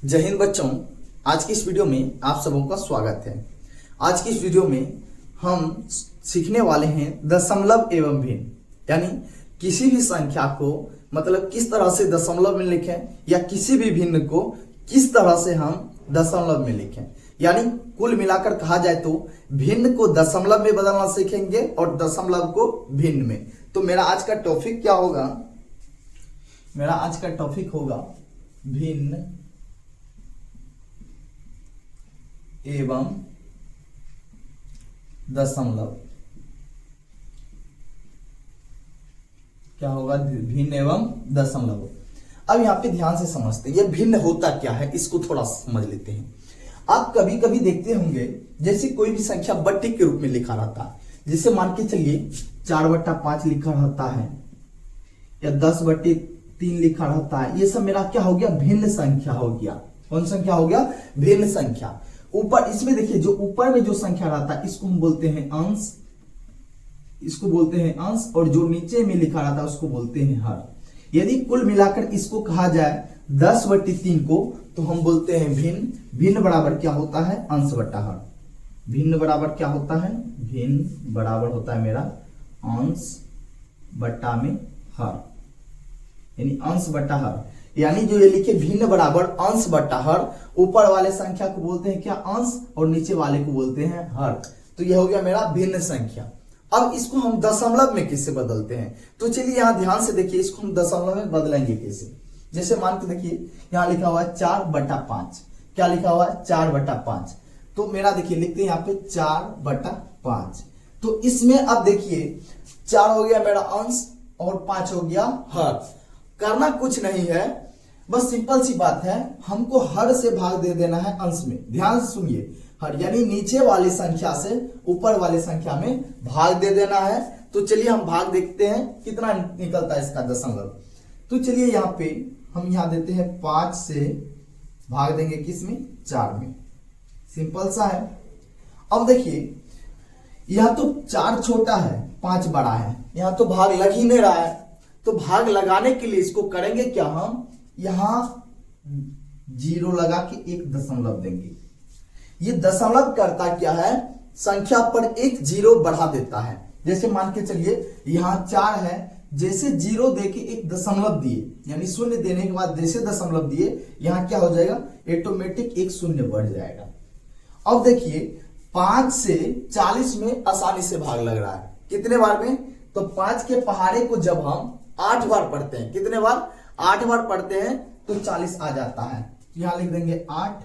जय हिंद बच्चों, आज की इस वीडियो में आप सबों का स्वागत है। आज की इस वीडियो में हम सीखने वाले हैं दशमलव एवं भिन्न, यानी किसी भी संख्या को मतलब किस तरह से दशमलव में लिखें या किसी भी भिन्न को किस तरह से हम दशमलव में लिखें। यानी कुल मिलाकर कहा जाए तो भिन्न को दशमलव में बदलना सीखेंगे और दशमलव को भिन्न में। तो मेरा आज का टॉपिक क्या होगा? मेरा आज का टॉपिक होगा भिन्न एवं दशमलव। क्या होगा? भिन्न एवं दशमलव। अब यहाँ पे ध्यान से समझते हैं ये भिन्न होता क्या है, इसको थोड़ा समझ लेते हैं। आप कभी कभी देखते होंगे जैसे कोई भी संख्या बट्टी के रूप में लिखा रहता है, जिसे मान के चलिए 4/5 लिखा रहता है या 10/3 लिखा रहता है। ये सब मेरा क्या हो गया? भिन्न संख्या हो गया। कौन संख्या हो गया? भिन्न संख्या। ऊपर इसमें देखिए जो ऊपर में जो संख्या रहता है इसको हम बोलते हैं अंश, इसको बोलते हैं अंश, और जो नीचे में लिखा रहता है उसको बोलते हैं हर। यदि कुल मिलाकर इसको कहा जाए 10/3 को तो हम बोलते हैं भिन्न। भिन्न बराबर क्या होता है? अंश बटा हर। भिन्न बराबर क्या होता है? भिन्न बराबर होता है मेरा अंश बटा में हर, यानी अंश बटा हर। यानी जो ये लिखे भिन्न बराबर अंश बटा हर, ऊपर वाले संख्या को बोलते हैं क्या? अंश, और नीचे वाले को बोलते हैं हर। तो ये हो गया मेरा भिन्न संख्या। अब इसको हम दशमलव में किससे बदलते हैं? तो चलिए यहाँ ध्यान से देखिए, इसको हम दशमलव में बदलेंगे कैसे। जैसे मान के देखिए यहाँ लिखा हुआ है 4/5। क्या लिखा हुआ है? 4/5। तो मेरा देखिए लिखते हैं यहाँ पे 4/5। तो इसमें अब देखिए 4 हो गया मेरा अंश और 5 हो गया हर। करना कुछ नहीं है, बस सिंपल सी बात है, हमको हर से भाग दे देना है अंश में। ध्यान से सुनिए, हर यानी नीचे वाली संख्या से ऊपर वाली संख्या में भाग दे देना है। तो चलिए हम भाग देखते हैं कितना निकलता है इसका दशमलव। तो चलिए यहाँ पे हम यहाँ देते हैं 5 से भाग देंगे किस में? 4 में। सिंपल सा है। अब देखिए यह तो 4 छोटा है, 5 बड़ा है, यहां तो भाग लग ही नहीं रहा है। तो भाग लगाने के लिए इसको करेंगे क्या? हम यहां 0 लगा के एक दशमलव देंगे। ये दशमलव करता क्या है? संख्या पर एक 0 बढ़ा देता है। जैसे मान के चलिए यहां 4 है, जैसे 0 देके एक दशमलव दिए, यानी शून्य देने के बाद जैसे दशमलव दिए, यहां क्या हो जाएगा? ऑटोमेटिक एक शून्य बढ़ जाएगा। अब देखिए 5 से 40 में आसानी से भाग लग रहा है। कितने बार में? तो 5 के पहाड़े को जब हम 8 बार पढ़ते हैं, कितने बार? 8 बार पढ़ते हैं तो 40 आ जाता है। यहां लिख देंगे 8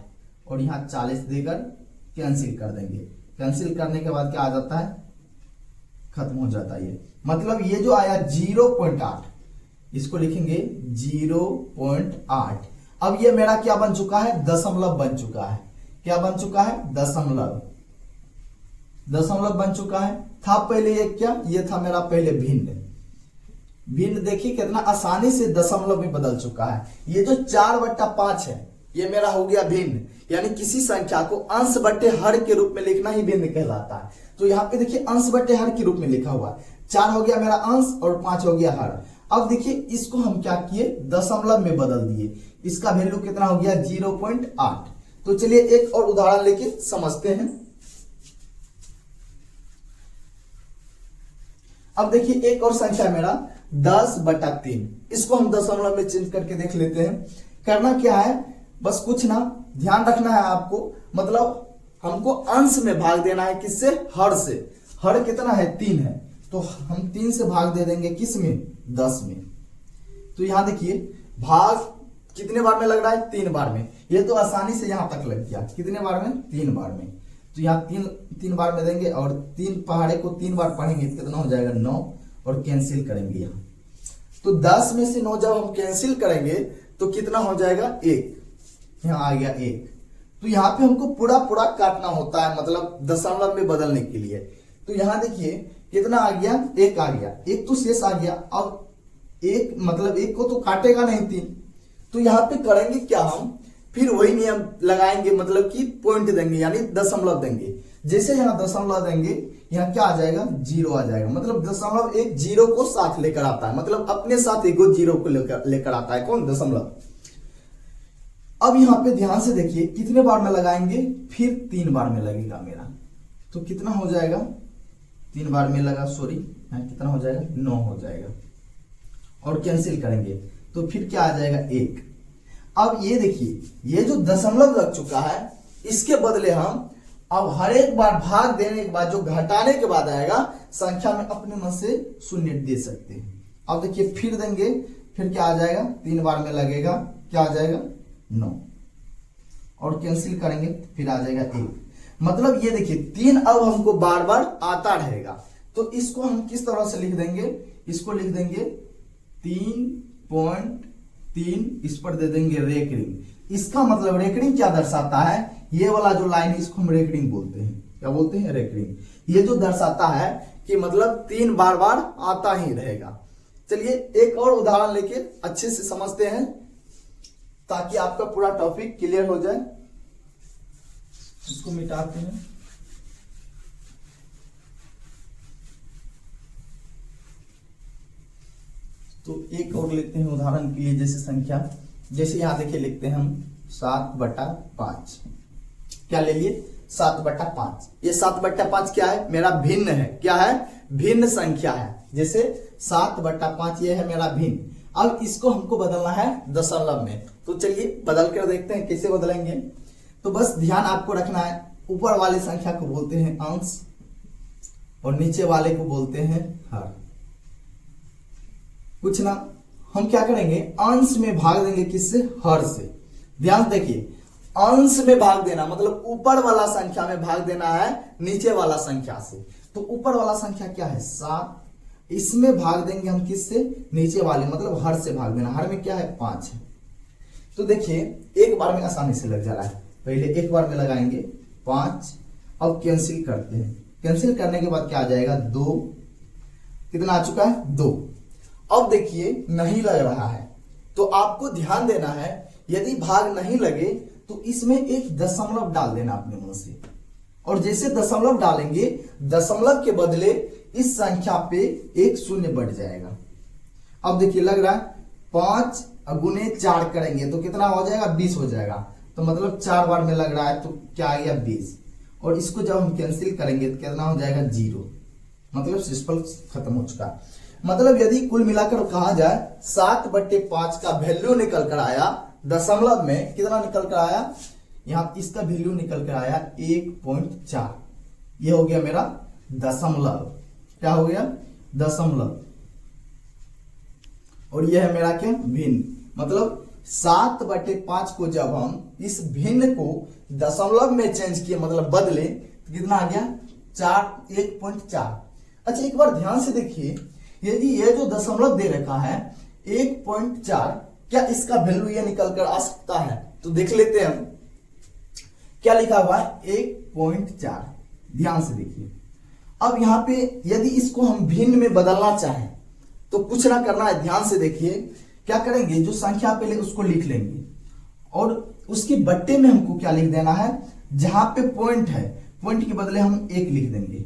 और यहां 40 देकर कैंसिल कर देंगे। कैंसिल करने के बाद क्या आ जाता है? खत्म हो जाता है। ये मतलब ये जो आया 0.8, इसको लिखेंगे 0.8। अब ये मेरा क्या बन चुका है? दशमलव बन चुका है। क्या बन चुका है? दशमलव। दशमलव बन चुका है। था पहले ये क्या? ये था मेरा पहले भिन्न। भिन्न देखिए कितना आसानी से दशमलव में बदल चुका है। ये जो 4/5 है ये मेरा हो गया भिन्न, यानी किसी संख्या को अंश बटे हर के रूप में लिखना ही भिन्न कहलाता है। तो यहाँ पे देखिए अंश बटे हर के रूप में लिखा हुआ है। 4 हो गया मेरा अंश और 5 हो गया हर। अब देखिए इसको हम क्या किए? दशमलव में बदल दिए। इसका वैल्यू कितना हो गया? 0.8। तो चलिए एक और उदाहरण लेके समझते हैं। अब देखिए एक और संख्या मेरा 10/3। इसको हम दशमलव में चेंज करके देख लेते हैं। करना क्या है? बस कुछ ना, ध्यान रखना है आपको, मतलब हमको अंश में भाग देना है। किससे? हर से। हर कितना है? 3 है, तो हम 3 से भाग दे देंगे किस में? 10 में। तो यहां देखिए भाग कितने बार में लग रहा है? 3 बार में। ये तो आसानी से यहां तक लग गया। कितने बार में? 3 बार में। तो यहाँ 3 बार में देंगे और 3 पहाड़े को 3 बार पढ़ेंगे, कितना हो जाएगा? 9, और कैंसिल करेंगे यहाँ। तो 10 में से 9 जब हम कैंसिल करेंगे तो कितना हो जाएगा? 1। यहाँ आ गया 1। तो यहाँ पे हमको पूरा पूरा काटना होता है, मतलब दशमलव में बदलने के लिए। तो यहाँ देखिए कितना आ गया? 1 आ गया। 1 तो शेष आ गया। अब 1 मतलब 1 को तो काटेगा नहीं 3। तो यहाँ पे करेंगे क्या? हम फिर वही नियम लगाएंगे, मतलब कि पॉइंट देंगे, यानी दशमलव देंगे। जैसे यहाँ दशमलव देंगे, यहाँ क्या आ जाएगा? 0 आ जाएगा। मतलब दशमलव एक 0 को साथ लेकर आता है, मतलब अपने साथ एक 0 को लेकर आता है। कौन? दशमलव। अब यहाँ पे ध्यान से देखिए कितने बार में लगाएंगे, फिर 3 बार में लगेगा मेरा, तो कितना हो जाएगा, 3 बार में लगा, सॉरी कितना हो जाएगा, 9 हो जाएगा। और कैंसिल करेंगे तो फिर क्या आ जाएगा, 1। अब ये देखिए ये जो दशमलव लग चुका है, इसके बदले हम अब हर एक बार भाग देने के बाद जो घटाने के बाद आएगा संख्या में अपने मन से 0 दे सकते हैं। अब देखिए फिर देंगे, फिर क्या आ जाएगा, 3 बार में लगेगा, क्या आ जाएगा, 9। और कैंसिल करेंगे फिर आ जाएगा 1। मतलब ये देखिए 3 अब हमको बार बार आता रहेगा, तो इसको हम किस तरह से लिख देंगे, इसको लिख देंगे 3.3, इस पर दे देंगे रेकरिंग। इसका मतलब रेकरिंग क्या दर्शाता है, ये वाला जो लाइन है इसको हम रेकरिंग बोलते हैं, क्या बोलते हैं, रेकरिंग। ये जो दर्शाता है कि मतलब 3 बार बार आता ही रहेगा। चलिए एक और उदाहरण लेके अच्छे से समझते हैं ताकि आपका पूरा टॉपिक क्लियर हो जाए। इसको मिटाते हैं। तो एक और लेते हैं उदाहरण के लिए, जैसे संख्या, जैसे यहां देखिए लिखते हैं हम 7/5। क्या ले लिए, 7/5। ये 7/5 क्या है, मेरा भिन्न है, क्या है, भिन्न संख्या है। जैसे 7/5 ये है मेरा भिन्न। अब इसको हमको बदलना है दशमलव में, तो चलिए बदल कर देखते हैं कैसे बदलेंगे। तो बस ध्यान आपको रखना है, ऊपर वाले संख्या को बोलते हैं अंश और नीचे वाले को बोलते हैं हर। कुछ ना, हम क्या करेंगे, अंश में भाग देंगे, किससे, हर से। ध्यान देखिए, अंश में भाग देना मतलब ऊपर वाला संख्या में भाग देना है नीचे वाला संख्या से। तो ऊपर वाला संख्या क्या है, 7, इसमें भाग देंगे हम किससे, नीचे वाले, मतलब हर से भाग देना। हर में क्या है, 5 है। तो देखिए एक बार में आसानी से लग जा रहा है, पहले एक बार में लगाएंगे 5। अब कैंसिल करते हैं, कैंसिल करने के बाद क्या आ जाएगा, 2। कितना आ चुका है, 2। अब देखिए नहीं लग रहा है, तो आपको ध्यान देना है, यदि भाग नहीं लगे तो इसमें एक दशमलव डाल देना अपने मन से। और जैसे दशमलव डालेंगे, दशमलव के बदले इस संख्या पे एक 0 बढ़ जाएगा। अब देखिए लग रहा है 5 गुने 4 करेंगे तो कितना हो जाएगा, 20 हो जाएगा। तो मतलब 4 बार में लग रहा है, तो क्या आ गया, 20। और इसको जब हम कैंसिल करेंगे तो कितना हो जाएगा, 0। मतलब सिंपल खत्म हो चुका। मतलब यदि कुल मिलाकर कहा जाए 7/5 का वैल्यू निकल कर आया, दशमलव में कितना निकल कर आया, यहां इसका वैल्यू निकल कर आया 1.4। ये हो गया मेरा दशमलव, क्या हो गया, दशमलव। और यह है मेरा क्या, भिन्न। मतलब 7/5 को जब हम इस भिन्न को दशमलव में चेंज किए, मतलब बदले, तो कितना आ गया, 1.4। अच्छा एक बार ध्यान से देखिए, यदि ये जो दशमलव दे रखा है 1.4, क्या इसका वैल्यू ये निकल कर आ सकता है, तो देख लेते हैं हम। क्या लिखा हुआ है, 1.4। ध्यान से देखिए। अब यहां पे यदि इसको हम भिन्न में बदलना चाहें तो कुछ ना करना है, ध्यान से देखिए। क्या करेंगे, जो संख्या पहले उसको लिख लेंगे और उसके बट्टे में हमको क्या लिख देना है, जहां पे पॉइंट है, पॉइंट के बदले हम 1 लिख देंगे।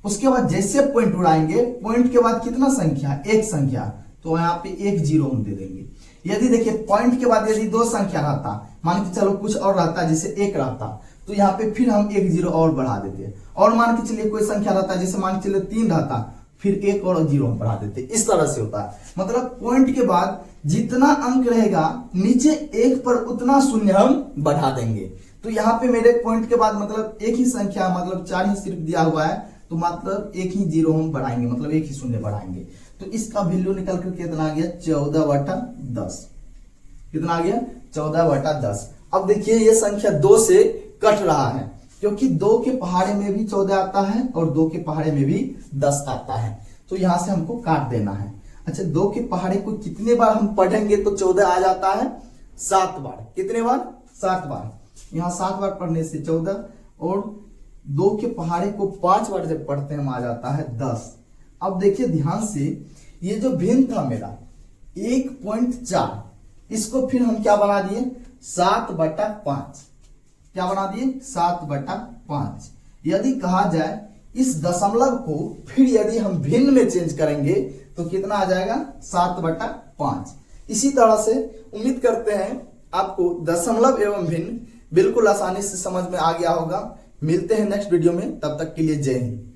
उसके बाद जैसे पॉइंट उड़ाएंगे, पॉइंट के बाद कितना संख्या, एक संख्या, तो यहाँ पे 1 0 हम दे देंगे। यदि देखिए पॉइंट के बाद यदि 2 संख्या रहता, मान के चलो कुछ और रहता, जैसे 1 रहता, तो यहाँ पे फिर हम 1 0 और बढ़ा देते। और मान के चलिए कोई संख्या रहता, जैसे मान के चलिए 3 रहता, फिर 1 और 0 हम बढ़ा देते। इस तरह से होता है। मतलब पॉइंट के बाद जितना अंक रहेगा नीचे 1 पर उतना 0 हम बढ़ा देंगे। तो यहाँ पे मेरे पॉइंट के बाद मतलब एक ही संख्या, मतलब 4 ही सिर्फ दिया हुआ है, तो मतलब 1 ही 0 हम बढ़ाएंगे, मतलब 1 ही 0 बढ़ाएंगे। तो इसका वैल्यू निकल कर कितना आ गया, 14/10। कितना आ गया, 14/10। अब देखिए ये संख्या 2 से कट रहा है, क्योंकि 2 के पहाड़े में भी 14 आता है और 2 के पहाड़े में भी 10 आता है। तो यहां से हमको काट देना है। अच्छा 2 के पहाड़े को कितने बार हम पढ़ेंगे तो 14 आ जाता है, 7 बार। कितने बार, 7 बार। यहाँ 7 बार पढ़ने से 14, और 2 के पहाड़े को 5 बार जब पढ़ते हैं हम आ जाता है 10। अब देखिए ध्यान से, ये जो भिन्न था मेरा 1.4, इसको फिर हम क्या बना दिए, 7/5। क्या बना दिए, 7/5। यदि कहा जाए इस दशमलव को फिर यदि हम भिन्न में चेंज करेंगे तो कितना आ जाएगा, 7/5। इसी तरह से उम्मीद करते हैं आपको दशमलव एवं भिन्न बिल्कुल आसानी से समझ में आ गया होगा। मिलते हैं नेक्स्ट वीडियो में, तब तक के लिए जय हिंद।